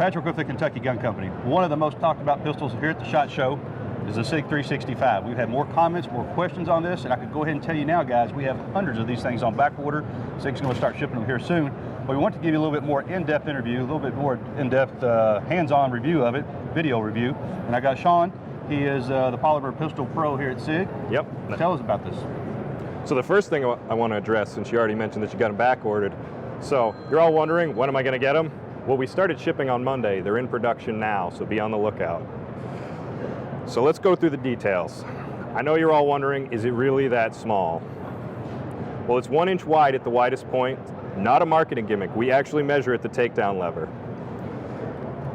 Patrick with the Kentucky Gun Company. One of the most talked about pistols here at the SHOT Show is the Sig 365. We've had more comments, more questions on this, and I could go ahead and tell you now, guys, we have hundreds of these things on back order. Sig's going to start shipping them here soon. But we want to give you a little bit more in-depth interview, a little bit more in-depth hands-on review of it, video review. And I got Sean. He is the Polymer Pistol Pro here at Sig. Yep. Tell us about this. So the first thing I want to address, since you already mentioned that you got them back ordered, so you're all wondering, when am I going to get them? Well, we started shipping on Monday. They're in production now, so be on the lookout. So let's go through the details. I know you're all wondering, is it really that small? Well, it's 1 inch wide at the widest point, not a marketing gimmick. We actually measure at the takedown lever.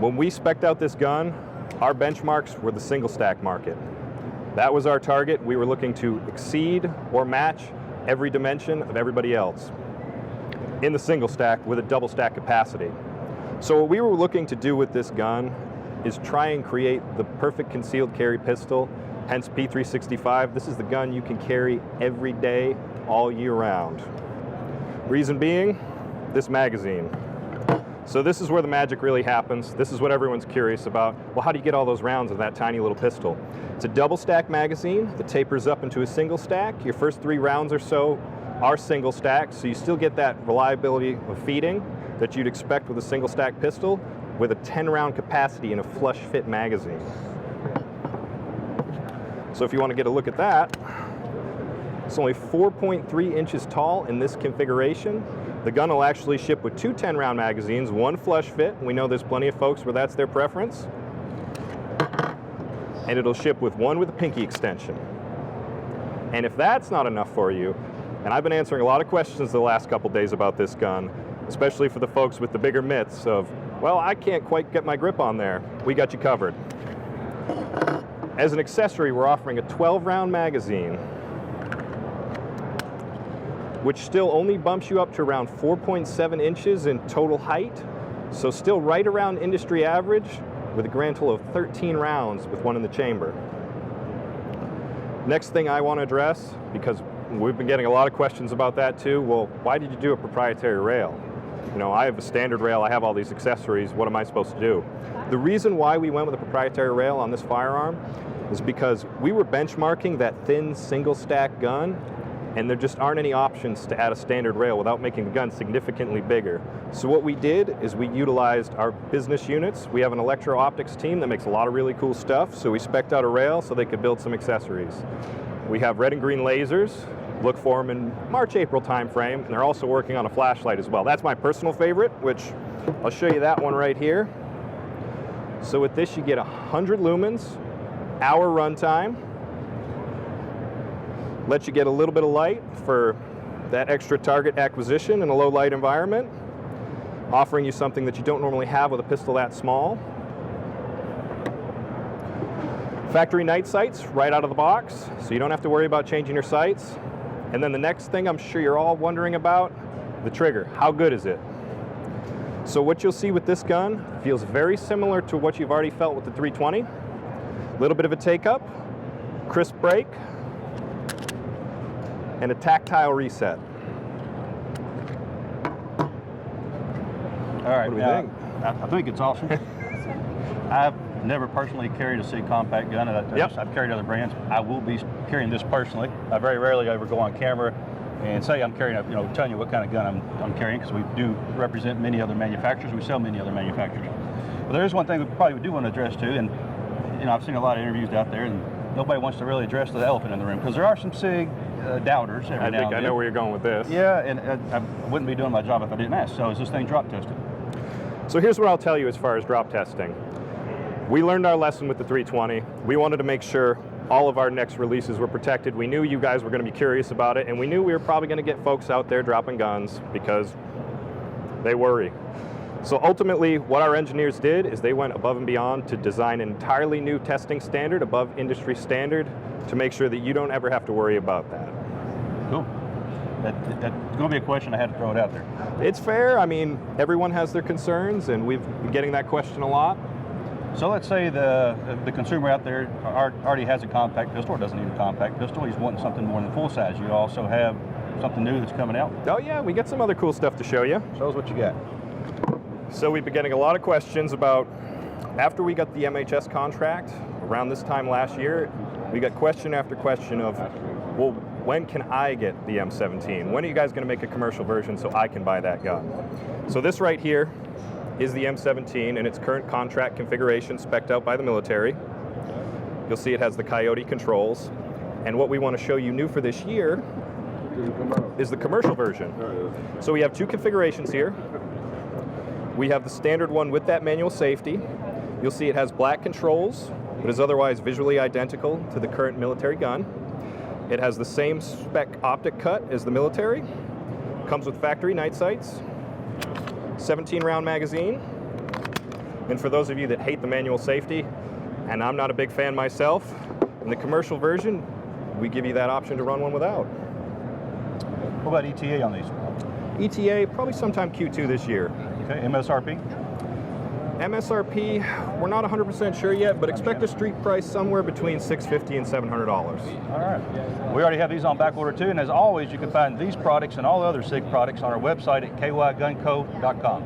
When we spec'd out this gun, our benchmarks were the single stack market. That was our target. We were looking to exceed or match every dimension of everybody else in the single stack with a double stack capacity. So what we were looking to do with this gun is try and create the perfect concealed carry pistol, hence P365. This is the gun you can carry every day, all year round. Reason being, this magazine. So this is where the magic really happens. This is what everyone's curious about. Well, how do you get all those rounds in that tiny little pistol? It's a double stack magazine that tapers up into a single stack. Your first 3 rounds or so are single stack, so you still get that reliability of feeding that you'd expect with a single stack pistol with a 10 round capacity in a flush fit magazine. So if you want to get a look at that, it's only 4.3 inches tall in this configuration. The gun will actually ship with 2 10 round magazines, 1 flush fit. We know there's plenty of folks where that's their preference. And it'll ship with 1 with a pinky extension. And if that's not enough for you, and I've been answering a lot of questions the last couple days about this gun, especially for the folks with the bigger myths of, well, I can't quite get my grip on there. We got you covered. As an accessory, we're offering a 12 round magazine, which still only bumps you up to around 4.7 inches in total height. So still right around industry average with a grand total of 13 rounds with 1 in the chamber. Next thing I want to address, because we've been getting a lot of questions about that too, well, why did you do a proprietary rail? You know, I have a standard rail, I have all these accessories, what am I supposed to do? The reason why we went with a proprietary rail on this firearm is because we were benchmarking that thin single stack gun, and there just aren't any options to add a standard rail without making the gun significantly bigger. So what we did is we utilized our business units. We have an electro-optics team that makes a lot of really cool stuff, so we spec'd out a rail so they could build some accessories. We have red and green lasers. Look for them in March, April timeframe, and they're also working on a flashlight as well. That's my personal favorite, which I'll show you that one right here. So with this, you get 100 lumens, hour runtime, lets you get a little bit of light for that extra target acquisition in a low light environment, offering you something that you don't normally have with a pistol that small. Factory night sights right out of the box, so you don't have to worry about changing your sights. And then the next thing I'm sure you're all wondering about, the trigger. How good is it? So what you'll see with this gun feels very similar to what you've already felt with the 320. A little bit of a take-up, crisp break, and a tactile reset. All right, what do we think? I think it's awesome. I've never personally carried a Sig compact gun. I've carried other brands. I will be carrying this personally. I very rarely ever go on camera and say I'm carrying telling you what kind of gun I'm carrying, because we do represent many other manufacturers. We sell many other manufacturers. But there is one thing we probably do want to address too, and I've seen a lot of interviews out there, and nobody wants to really address the elephant in the room, because there are some Sig doubters every now and then. I think I know where you're going with this. Yeah, and I wouldn't be doing my job if I didn't ask. So is this thing drop tested? So here's what I'll tell you as far as drop testing. We learned our lesson with the 320. We wanted to make sure all of our next releases were protected. We knew you guys were going to be curious about it, and we knew we were probably going to get folks out there dropping guns because they worry. So ultimately, what our engineers did is they went above and beyond to design an entirely new testing standard above industry standard to make sure that you don't ever have to worry about that. Cool. That's going to be a question. I had to throw it out there. It's fair. I mean, everyone has their concerns, and we've been getting that question a lot. So let's say the consumer out there already has a compact pistol or doesn't need a compact pistol. He's wanting something more than full size. You also have something new that's coming out? Oh yeah, we got some other cool stuff to show you. Show us what you got. So we've been getting a lot of questions about, after we got the MHS contract, around this time last year, we got question after question of, well, when can I get the M17? When are you guys going to make a commercial version so I can buy that gun? So this right here is the M17 in its current contract configuration, spec'd out by the military. You'll see it has the Coyote controls. And what we want to show you new for this year is the commercial version. So we have two configurations here. We have the standard one with that manual safety. You'll see it has black controls, but is otherwise visually identical to the current military gun. It has the same spec optic cut as the military. Comes with factory night sights, 17-round magazine. And for those of you that hate the manual safety, and I'm not a big fan myself, in the commercial version, we give you that option to run one without. What about ETA on these? ETA, probably sometime Q2 this year. Okay, MSRP? MSRP, we're not 100% sure yet, but expect a street price somewhere between $650 and $700. All right. We already have these on back order too, and as always, you can find these products and all other SIG products on our website at kygunco.com.